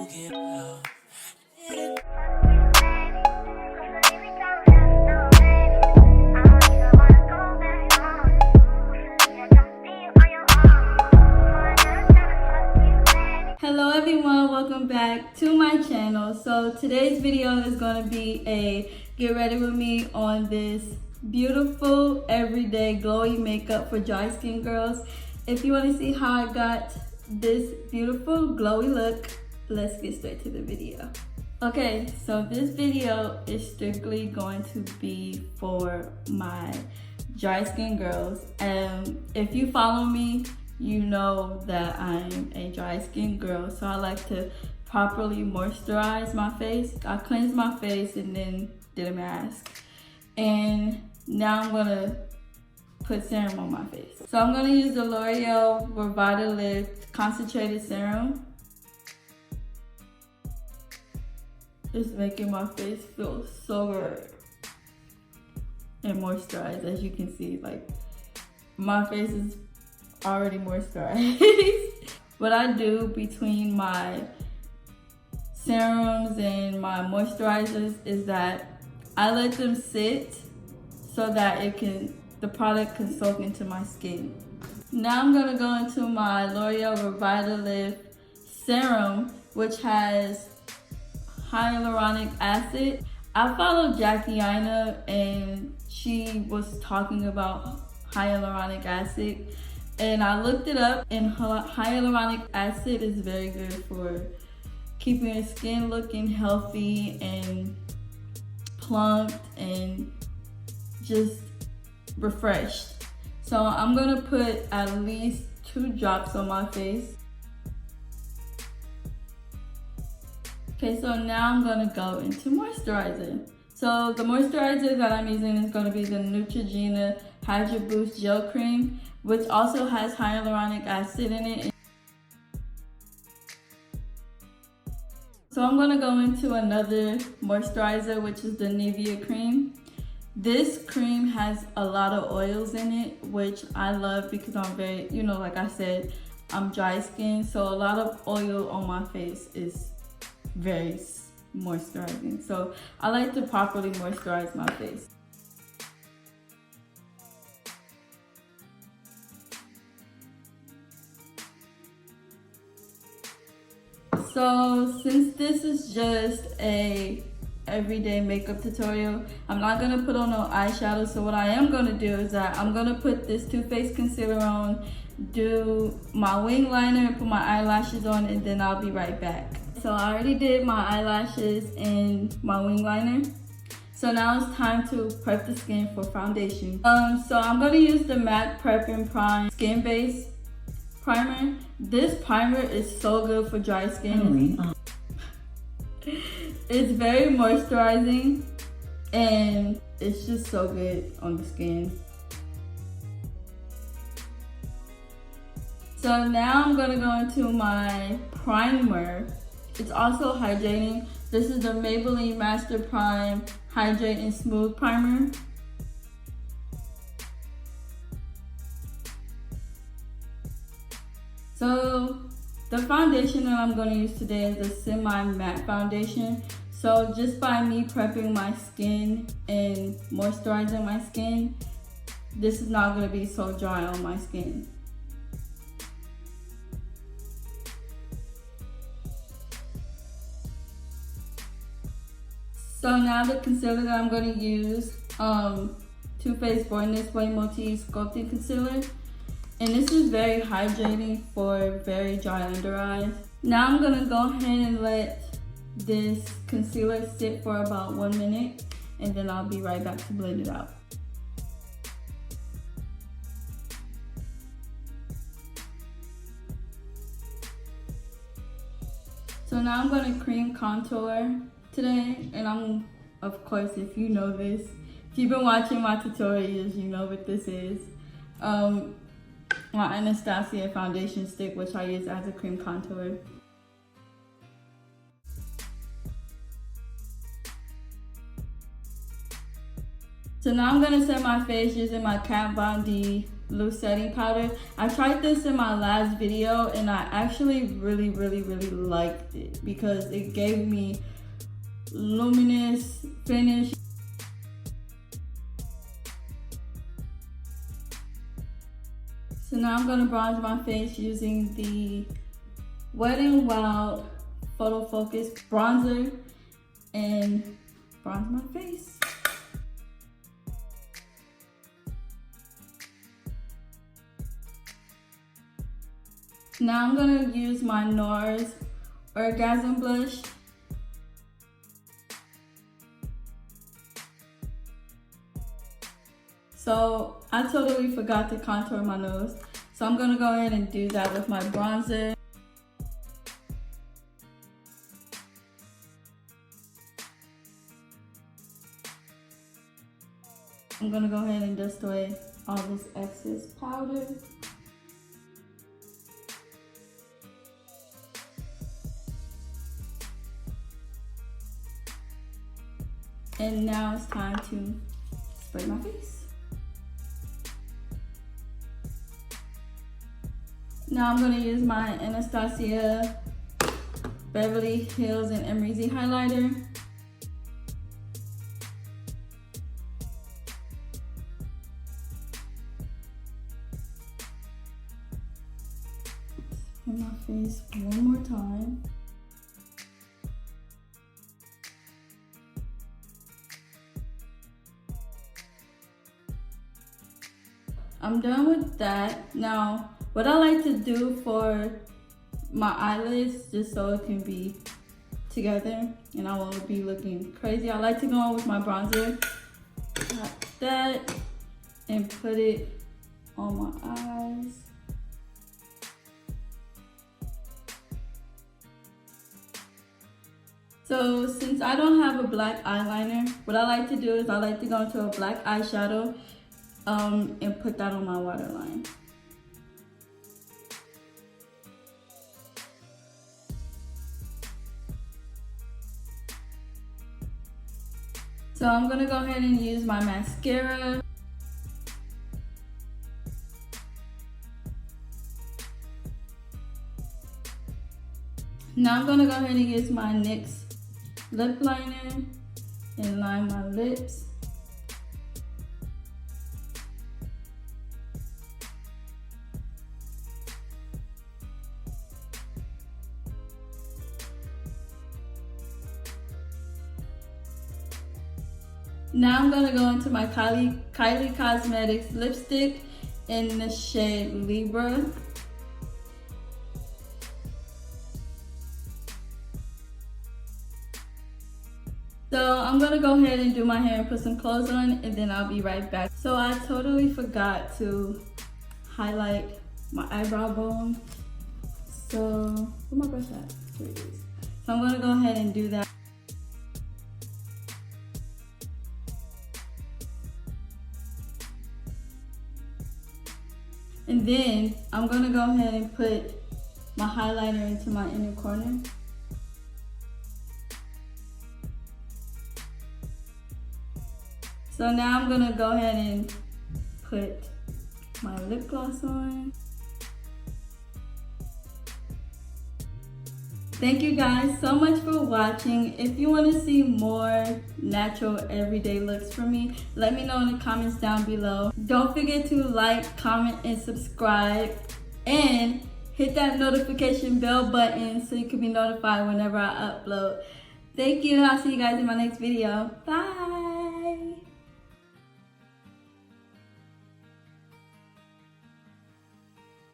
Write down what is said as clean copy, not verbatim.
Hello everyone, welcome back to my channel. So today's video is going to be a get ready with me on this beautiful everyday glowy makeup for dry skin girls. If you want to see how I got this beautiful glowy look, let's get straight to the video. Okay, so this video is strictly going to be for my dry skin girls. If you follow me, you know that I'm a dry skin girl, so I like to properly moisturize my face. I cleansed my face and then did a mask. And now I'm gonna put serum on my face. So I'm gonna use the L'Oreal Revitalift Concentrated Serum. It's making my face feel so good and moisturized. As you can see, like my face is already moisturized. What I do between my serums and my moisturizers is that I let them sit so that the product can soak into my skin. Now I'm gonna go into my L'Oreal Revitalift Serum, which has hyaluronic acid. I follow Jackie Aina and she was talking about hyaluronic acid. And I looked it up, and hyaluronic acid is very good for keeping your skin looking healthy and plumped and just refreshed. So I'm gonna put at least 2 drops on my face. Okay, so now I'm gonna go into moisturizer. So the moisturizer that I'm using is gonna be the Neutrogena Hydra Boost Gel Cream, which also has hyaluronic acid in it. So I'm gonna go into another moisturizer, which is the Nivea cream. This cream has a lot of oils in it, which I love because I'm very, like I said, I'm dry skin. So a lot of oil on my face is very moisturizing. So I like to properly moisturize my face. So since this is just a everyday makeup tutorial, I'm not gonna put on no eyeshadow. So what I am gonna do is that I'm gonna put this Too Faced concealer on, do my wing liner and put my eyelashes on, and then I'll be right back. So I already did my eyelashes and my wing liner. So now it's time to prep the skin for foundation. So I'm gonna use the MAC Prep and Prime Skin Base Primer. This primer is so good for dry skin. It's very moisturizing and it's just so good on the skin. So now I'm gonna go into my primer. It's also hydrating. This is the Maybelline Master Prime Hydrate and Smooth Primer. So the foundation that I'm going to use today is a semi-matte foundation. So just by me prepping my skin and moisturizing my skin, this is not going to be so dry on my skin. So now the concealer that I'm going to use, Too Faced Born This Way Multi Sculpting Concealer. And this is very hydrating for very dry under eyes. Now I'm gonna go ahead and let this concealer sit for about 1 minute, and then I'll be right back to blend it out. So now I'm gonna cream contour today, and of course, if you know this, if you've been watching my tutorials, you know what this is. My Anastasia foundation stick, which I use as a cream contour. So now I'm gonna set my face using my Kat Von D loose setting powder. I tried this in my last video and I actually really liked it because it gave me luminous finish. So now I'm gonna bronze my face using the Wet n Wild Photo Focus bronzer and bronze my face. Now I'm gonna use my NARS Orgasm blush. So I totally forgot to contour my nose. So I'm gonna go ahead and do that with my bronzer. I'm gonna go ahead and dust away all this excess powder. And now it's time to spray my face. Now I'm gonna use my anastasiabeverlyhills and amrezy highlighter. Spray my face one more time. I'm done with that. Now, what I like to do for my eyelids, just so it can be together and I won't be looking crazy, I like to go on with my bronzer, tap that, and put it on my eyes. So since I don't have a black eyeliner, what I like to do is I like to go into a black eyeshadow and put that on my waterline. So I'm gonna go ahead and use my mascara. Now I'm gonna go ahead and use my NYX lip liner and line my lips. Now I'm gonna go into my Kylie Cosmetics lipstick in the shade Libra. So I'm gonna go ahead and do my hair and put some clothes on, and then I'll be right back. So I totally forgot to highlight my eyebrow bone. So, where my brush at? Here it is. So I'm gonna go ahead and do that. And then I'm gonna go ahead and put my highlighter into my inner corner. So now I'm gonna go ahead and put my lip gloss on. Thank you guys so much for watching. If you want to see more natural everyday looks from me, let me know in the comments down below. Don't forget to like, comment, and subscribe, and hit that notification bell button so you can be notified whenever I upload. Thank you, and I'll see you guys in my next video. Bye.